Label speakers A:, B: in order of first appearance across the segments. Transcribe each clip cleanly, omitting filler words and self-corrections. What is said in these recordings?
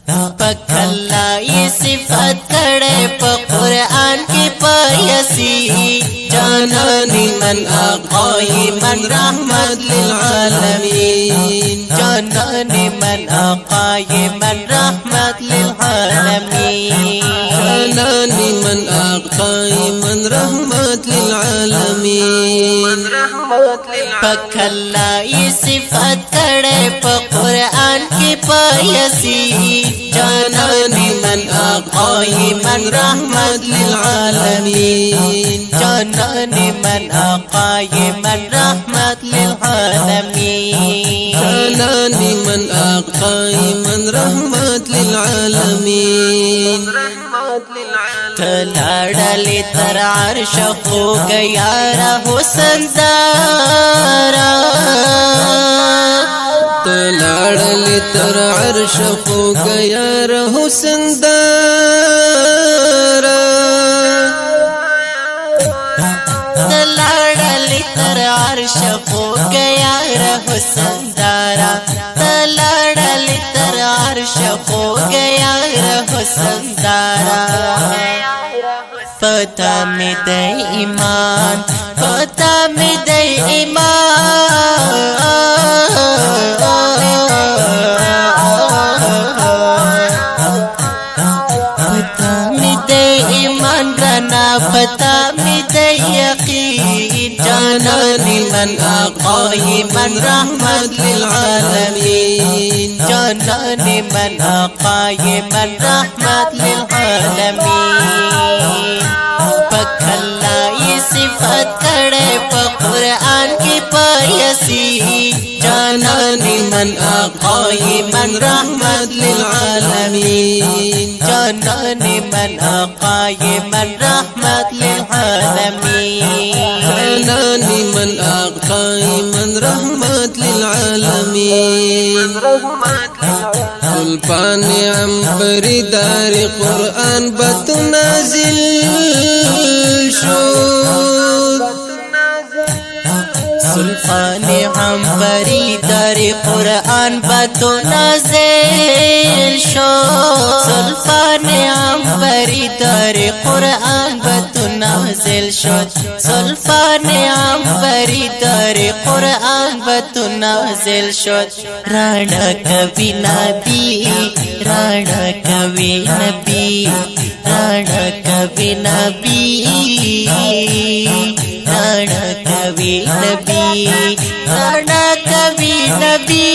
A: पकल्ला ये सिफत करे प कुरान की पयसी जाननी मन आक़ाई मन रहमत लिल आलमीन जाननी मन आक़ाई मन रहमत लिल आलमीन जाननी मन आक़ाई मन रहमत लिल आलमीन पकल्ला ये सिफत करे प कुरान की पयसी जाननी मन आक़ाई मन रहमत लिल आलमीन जाननी मन आक़ाई मन रहमत लिल आलमीन जाननी मन आक़ाई मन रहमत लिल आलमीन तलाड़ले तर अर्श हो गया हुस्न दारा तलाड़ले तर अर्श हो गया हुस्न दारा तलाड़ले तर अर्श हो गया हुस्न दारा तलाड़ले तर अर्श हो गया हुस्न दारा पता में दे ईमान पता में दे ईमान रना पता में दे यकीन जाननी मन आक़ाई मन रहमत लिल आलमीन जाननी मन आक़ाई मन रहमत लिल आलमीन पकल्ला ये सिफत करे प कुरान की पयसी जाननी मन आक़ाई मन रहमत लिल आलमीन जाननी मन आक़ाई मन रहमत लिल आलमीन जाननी मन आक़ाई मन रहमत लिल आलमीन सुल्तान अंबरी दार कुरान बतनाजिल सुल्तान अंबरी दार कुरान बतनाजिल सुल्तान अंबरी दार कुरान बतनाजिल सुल्तान अंबरी दार कुरान बतनाजिल राणा कवि नबी राणा कवि नबी राणा कवि नबी राणा कवि नबी राणा कवि नबी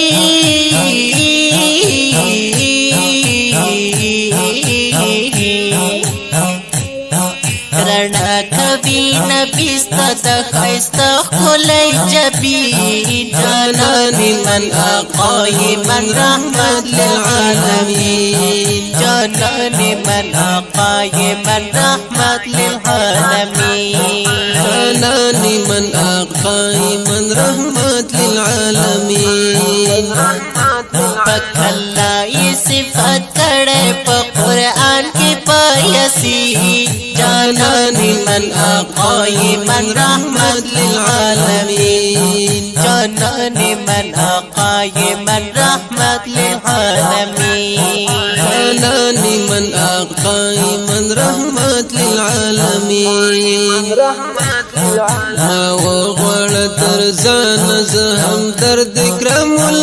A: राणा कवि नबी खैस्ता खुलै जबी जाननी मन आक़ाई मन रहमत लिल आलमीन जाननी मन आक़ाई मन रहमत लिल आलमीन जाननी मन आक़ाई मन रहमत लिल आलमीन पकल्ला ये सिफत करे प कुरान की पयसी जाननी मन आक़ाई मन रहमत लिल आलमीन जाननी मन आक़ाई मन रहमत लिल आलमीन जाननी मन आक़ाई मन रहमत लिल आलमीन वग़ड़ तर जान हम दर्द करमुल्लायम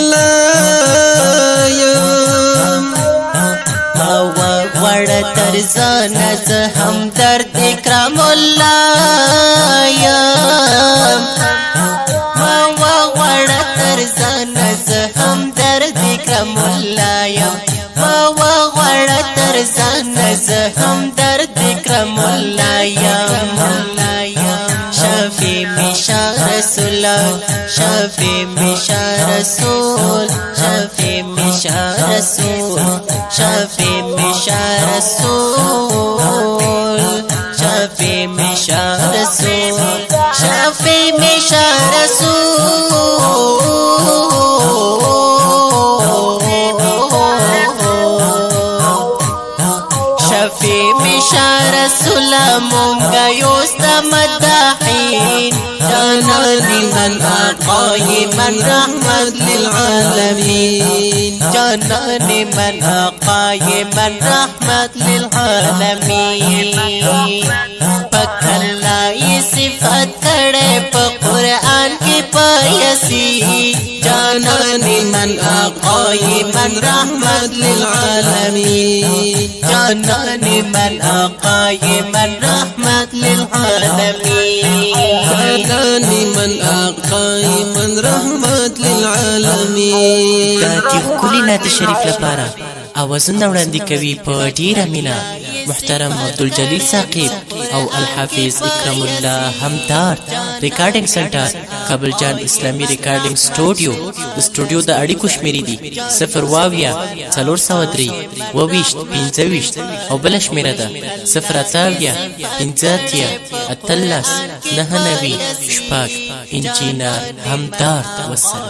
A: वग़ड़ तर जान हम दर्द करमुल्लायम वग़ड़ तर जान हम दर्द करमुल्लायम वग़ड़ तर जान हम दर्द करमुल्लायम शफी मिशा रसूल शफी मिशा रसूल शफी मिशा रसूल शफी मिशा रसूल शफी मिशा रसूल शफी मिशा शफी मिशा रसूल मोंगा योस्ता मदाहीन जाननी من قائما رحمة للعالمين جانان من قائما رحمة للعالمين پکھلائی صفت کڑے پا قرآن کی پایسی جانان من قائما رحمت للعالمین جانان من قائما رحمت للعالمین
B: جانان من قائما رحمت للعالمین
A: داتیو کلی نات شریف لپارا آوازن وړاندې کوي په ډیره مینه محترم عبدالجلیل ثاقب او الحافظ اکرم الله همدار ریکارډینګ سنټر کابل جان اسلامي ریکارډینګ سټوډیو د اړیکو شمیرې دي 0 403 22 25 او بل شمیره ده 0 5 اتلس 99 شپږ انجینر همدار والسلام